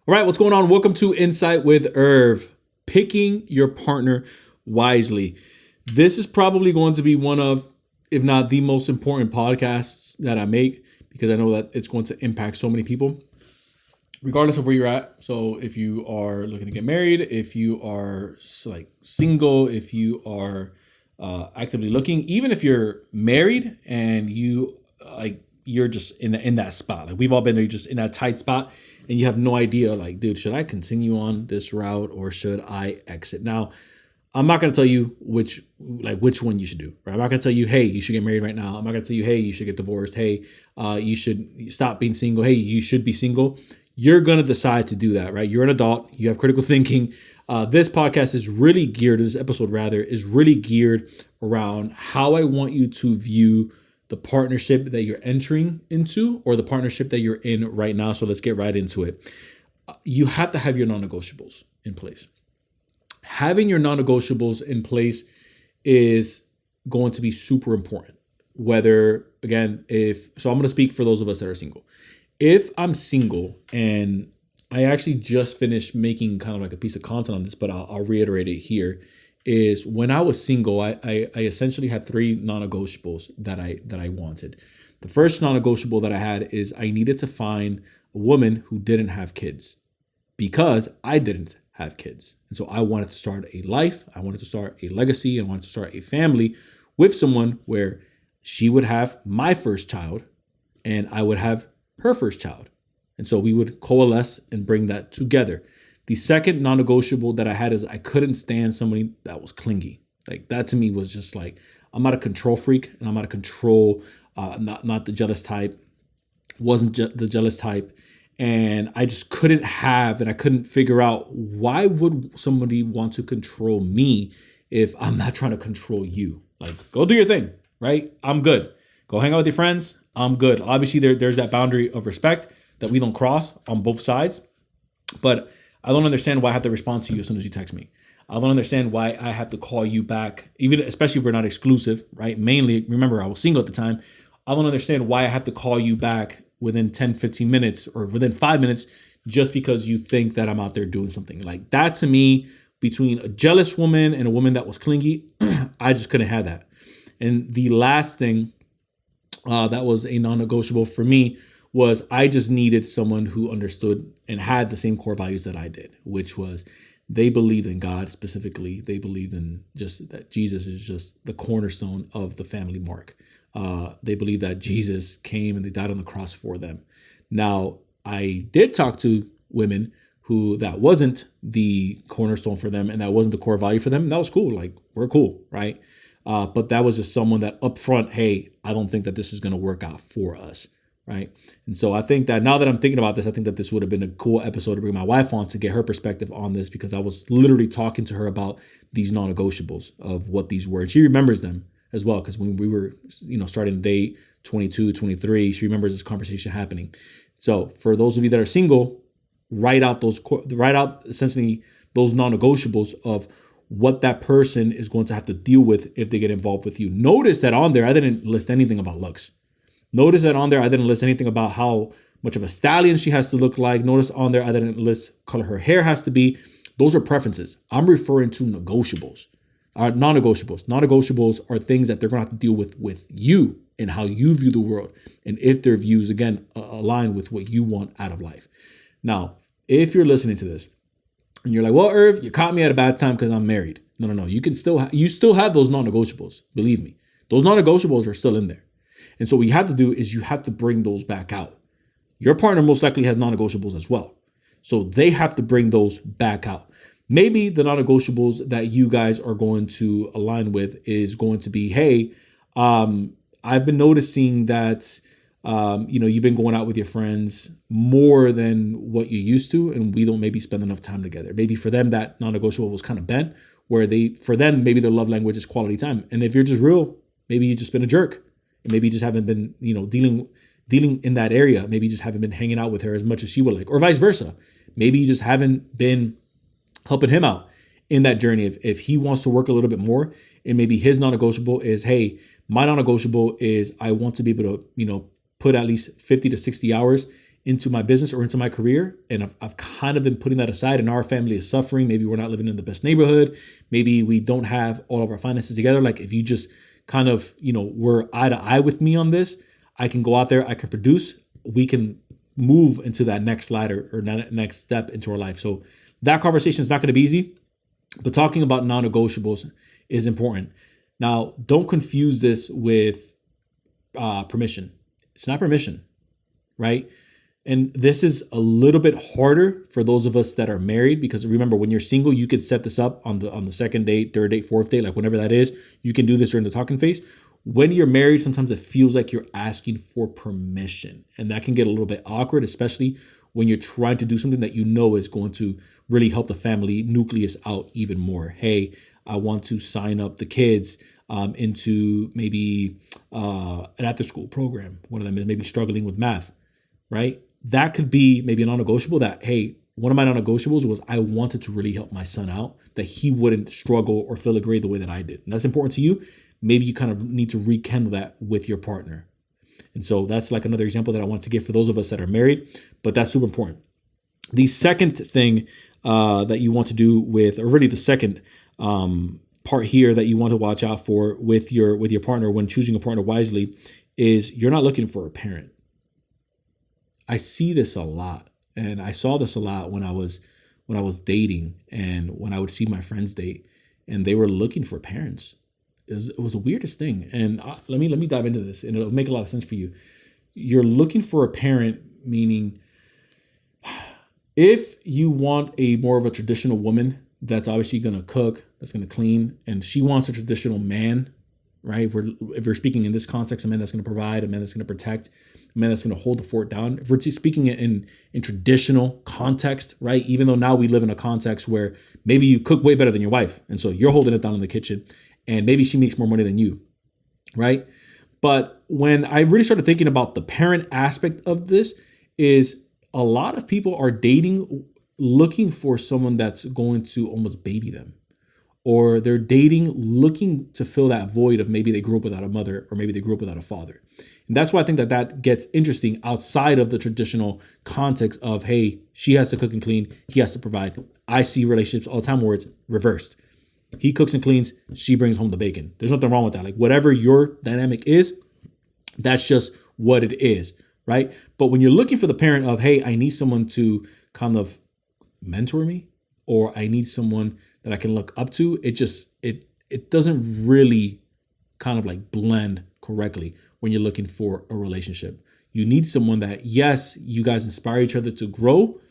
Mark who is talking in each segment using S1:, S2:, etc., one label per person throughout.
S1: All right, what's going on? Welcome to Insight with Irv. Picking your partner wisely. This is probably going to be one of, if not the most important podcasts that I make, because I know that it's going to impact so many people, regardless of where you're at. So if you are looking to get married, if you are like single, if you are actively looking, even if you're married and you're just in that spot. Like we've all been there, just in that tight spot, and you have no idea, like, dude, should I continue on this route or should I exit? Now, I'm not going to tell you which one you should do, right? I'm not going to tell you, hey, you should get married right now. I'm not going to tell you, hey, you should get divorced. Hey, you should stop being single. Hey, you should be single. You're going to decide to do that, right? You're an adult. You have critical thinking. This podcast is really geared, this episode rather, is really geared around how I want you to view the partnership that you're entering into or the partnership that you're in right now. So let's get right into it. You have to have your non-negotiables in place. Having your non-negotiables in place is going to be super important. Whether, again, I'm going to speak for those of us that are single. If I'm single and I actually just finished making kind of like a piece of content on this, but I'll reiterate it here, is when I was single, I essentially had three non-negotiables that I wanted. The first non-negotiable that I had is I needed to find a woman who didn't have kids because I didn't have kids. And so I wanted to start a life, I wanted to start a legacy, I wanted to start a family with someone where she would have my first child and I would have her first child. And so we would coalesce and bring that together. The second non-negotiable that I had is I couldn't stand somebody that was clingy. Like that to me was just like, I'm not a control freak and I'm not a control, not the jealous type, wasn't the jealous type. And I just couldn't and I couldn't figure out, why would somebody want to control me if I'm not trying to control you? Like, go do your thing, right? I'm good. Go hang out with your friends. I'm good. Obviously, there's that boundary of respect that we don't cross on both sides. But I don't understand why I have to respond to you as soon as you text me. I don't understand why I have to call you back, especially if we're not exclusive, right? Mainly, remember, I was single at the time. I don't understand why I have to call you back within 10, 15 minutes or within 5 minutes just because you think that I'm out there doing something. Like that to me, between a jealous woman and a woman that was clingy, I just couldn't have that. And the last thing that was a non-negotiable for me was I just needed someone who understood and had the same core values that I did, which was they believed in God specifically. They believed in just that Jesus is just the cornerstone of the family mark. They believed that Jesus came and they died on the cross for them. Now, I did talk to women who that wasn't the cornerstone for them and that wasn't the core value for them. And that was cool. Like, we're cool, right? But that was just someone that upfront, hey, I don't think that this is going to work out for us. Right. And so I think that now that I'm thinking about this, I think that this would have been a cool episode to bring my wife on to get her perspective on this, because I was literally talking to her about these non-negotiables of what these were. And she remembers them as well, because when we were, starting to date 22, 23, she remembers this conversation happening. So for those of you that are single, write out essentially those non-negotiables of what that person is going to have to deal with if they get involved with you. Notice that on there, I didn't list anything about looks. Notice that on there, I didn't list anything about how much of a stallion she has to look like. Notice on there, I didn't list color her hair has to be. Those are preferences. I'm referring to negotiables, non-negotiables. Non-negotiables are things that they're going to have to deal with you and how you view the world. And if their views, again, align with what you want out of life. Now, if you're listening to this and you're like, well, Irv, you caught me at a bad time because I'm married. No. You still have those non-negotiables. Believe me, those non-negotiables are still in there. And so what you have to do is you have to bring those back out. Your partner most likely has non-negotiables as well. So they have to bring those back out. Maybe the non-negotiables that you guys are going to align with is going to be, hey, I've been noticing that, you've been going out with your friends more than what you used to, and we don't maybe spend enough time together. Maybe for them, that non-negotiable was kind of bent, where for them, maybe their love language is quality time. And if you're just real, maybe you've just been a jerk. And maybe you just haven't been, dealing in that area. Maybe you just haven't been hanging out with her as much as she would like, or vice versa. Maybe you just haven't been helping him out in that journey. If he wants to work a little bit more, and maybe his non-negotiable is, hey, my non-negotiable is I want to be able to, put at least 50 to 60 hours into my business or into my career. And I've kind of been putting that aside, and our family is suffering. Maybe we're not living in the best neighborhood. Maybe we don't have all of our finances together. Like if you just kind of, were eye to eye with me on this, I can go out there, I can produce, we can move into that next ladder or next step into our life. So that conversation is not going to be easy, but talking about non-negotiables is important. Now, don't confuse this with permission. It's not permission, right? And this is a little bit harder for those of us that are married, because remember, when you're single, you could set this up on the second date, third date, fourth date, like whenever that is. You can do this during the talking phase. When you're married, sometimes it feels like you're asking for permission, and that can get a little bit awkward, especially when you're trying to do something that is going to really help the family nucleus out even more. Hey, I want to sign up the kids into maybe an after-school program. One of them is maybe struggling with math, right? That could be maybe a non-negotiable that, hey, one of my non-negotiables was I wanted to really help my son out, that he wouldn't struggle or feel a grade the way that I did. And that's important to you. Maybe you kind of need to rekindle that with your partner. And so that's like another example that I want to give for those of us that are married, but that's super important. The second thing that you want to do with, or really the second part here that you want to watch out for with your partner when choosing a partner wisely, is you're not looking for a parent. I see this a lot, and I saw this a lot when I was dating, and when I would see my friends date, and they were looking for parents. It was the weirdest thing. And let me dive into this, and it'll make a lot of sense for you. You're looking for a parent, meaning if you want a more of a traditional woman that's obviously going to cook, that's going to clean, and she wants a traditional man, right? If we're speaking in this context, a man that's going to provide, a man that's going to protect, a man that's going to hold the fort down. If we're speaking in traditional context, right? Even though now we live in a context where maybe you cook way better than your wife, and so you're holding it down in the kitchen, and maybe she makes more money than you, right? But when I really started thinking about the parent aspect of this, is a lot of people are dating looking for someone that's going to almost baby them, or they're dating looking to fill that void of maybe they grew up without a mother, or maybe they grew up without a father. And that's why I think that gets interesting outside of the traditional context of, hey, she has to cook and clean, he has to provide. I see relationships all the time where it's reversed. He cooks and cleans, she brings home the bacon. There's nothing wrong with that. Like whatever your dynamic is, that's just what it is, right? But when you're looking for the parent of, hey, I need someone to kind of mentor me, or I need someone that I can look up to, it doesn't really kind of like blend correctly when you're looking for a relationship. You need someone that, yes, you guys inspire each other to grow,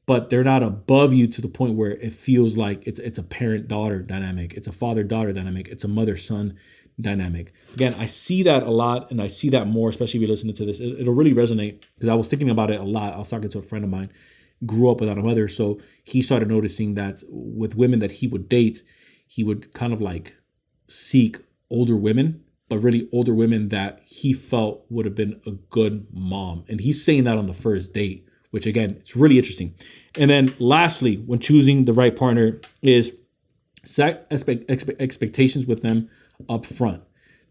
S1: but they're not above you to the point where it feels like it's a parent-daughter dynamic, it's a father-daughter dynamic, it's a mother-son dynamic. Again, I see that a lot, and I see that more, especially if you're listening to this. It'll really resonate, because I was thinking about it a lot. I was talking to a friend of mine, grew up without a mother, so he started noticing that with women that he would date, he would kind of like seek older women, but really older women that he felt would have been a good mom. And he's saying that on the first date, which again, it's really interesting. And then lastly, when choosing the right partner, is set expectations with them up front.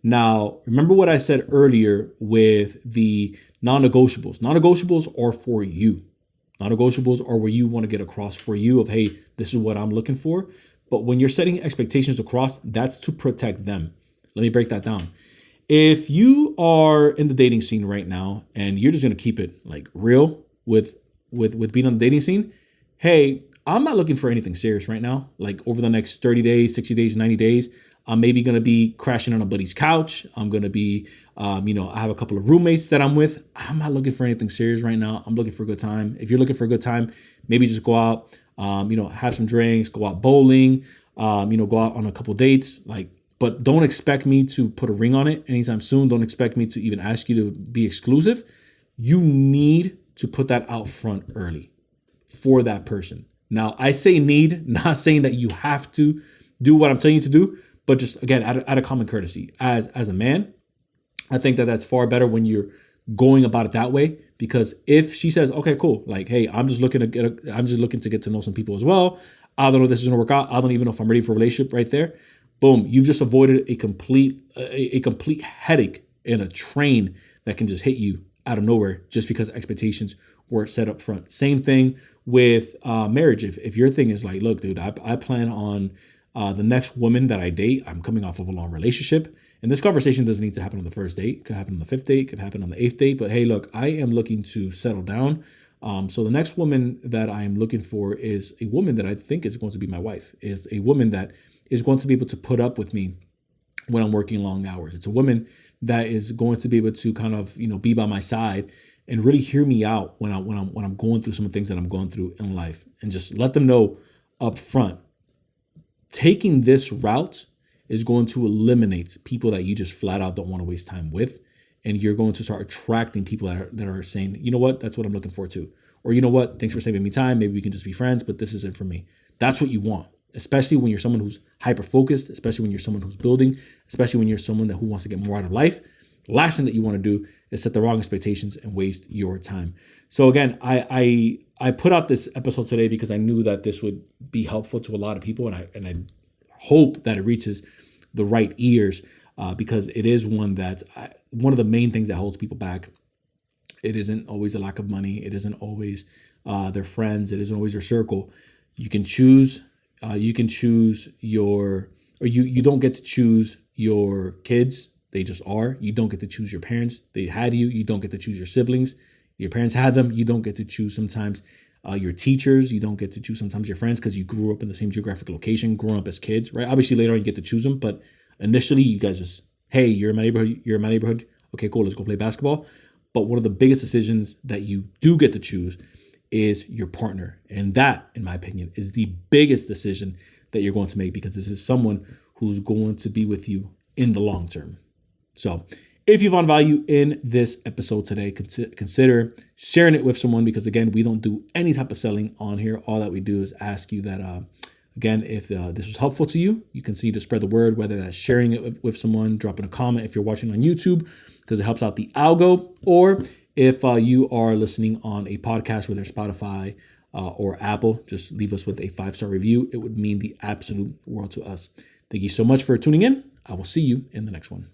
S1: Now, remember what I said earlier with the non-negotiables. Non-negotiables are for you. Non-negotiables are where you want to get across for you of, hey, this is what I'm looking for. But when you're setting expectations across, that's to protect them. Let me break that down. If you are in the dating scene right now and you're just going to keep it like real with being on the dating scene, hey, I'm not looking for anything serious right now. Like over the next 30 days, 60 days, 90 days, I'm maybe going to be crashing on a buddy's couch. I'm going to be, I have a couple of roommates that I'm with. I'm not looking for anything serious right now. I'm looking for a good time. If you're looking for a good time, maybe just go out, have some drinks, go out bowling, go out on a couple dates, but don't expect me to put a ring on it anytime soon. Don't expect me to even ask you to be exclusive. You need to put that out front early for that person. Now, I say need, not saying that you have to do what I'm telling you to do, but just, again, out of common courtesy. As a man, I think that that's far better when you're going about it that way, because if she says, okay, cool, like, hey, I'm just looking to get to know some people as well. I don't know if this is going to work out. I don't even know if I'm ready for a relationship right there. Boom, you've just avoided a complete headache in a train that can just hit you out of nowhere just because expectations were set up front. Same thing with marriage. If your thing is like, look, dude, I plan on the next woman that I date, I'm coming off of a long relationship. And this conversation doesn't need to happen on the first date. It could happen on the fifth date. It could happen on the eighth date. But hey, look, I am looking to settle down. So the next woman that I am looking for is a woman that I think is going to be my wife, is a woman that is going to be able to put up with me when I'm working long hours. It's a woman that is going to be able to kind of, be by my side and really hear me out when I'm going through some of the things that I'm going through in life, and just let them know up front. Taking this route is going to eliminate people that you just flat out don't want to waste time with. And you're going to start attracting people that are saying, you know what, that's what I'm looking for too. Or you know what, thanks for saving me time. Maybe we can just be friends, but this isn't for me. That's what you want, especially when you're someone who's hyper-focused, especially when you're someone who's building, especially when you're someone who wants to get more out of life. The last thing that you want to do is set the wrong expectations and waste your time. So again, I put out this episode today because I knew that this would be helpful to a lot of people, and I hope that it reaches the right ears, because it is one of the main things that holds people back. It isn't always a lack of money. It isn't always their friends. It isn't always their circle. You can choose. You don't get to choose your kids. They just are. You don't get to choose your parents. They had you. You don't get to choose your siblings. Your parents had them. You don't get to choose sometimes your teachers. You don't get to choose sometimes your friends because you grew up in the same geographic location, growing up as kids, right? Obviously, later on, you get to choose them. But initially, you guys just, hey, you're in my neighborhood. You're in my neighborhood. Okay, cool. Let's go play basketball. But one of the biggest decisions that you do get to choose is your partner. And that, in my opinion, is the biggest decision that you're going to make, because this is someone who's going to be with you in the long term. So if you found value in this episode today, consider sharing it with someone, because again, we don't do any type of selling on here. All that we do is ask you that, again, if this was helpful to you, you continue to spread the word, whether that's sharing it with someone, dropping a comment if you're watching on YouTube, because it helps out the algo, or if you are listening on a podcast, whether Spotify or Apple, just leave us with a 5-star review. It would mean the absolute world to us. Thank you so much for tuning in. I will see you in the next one.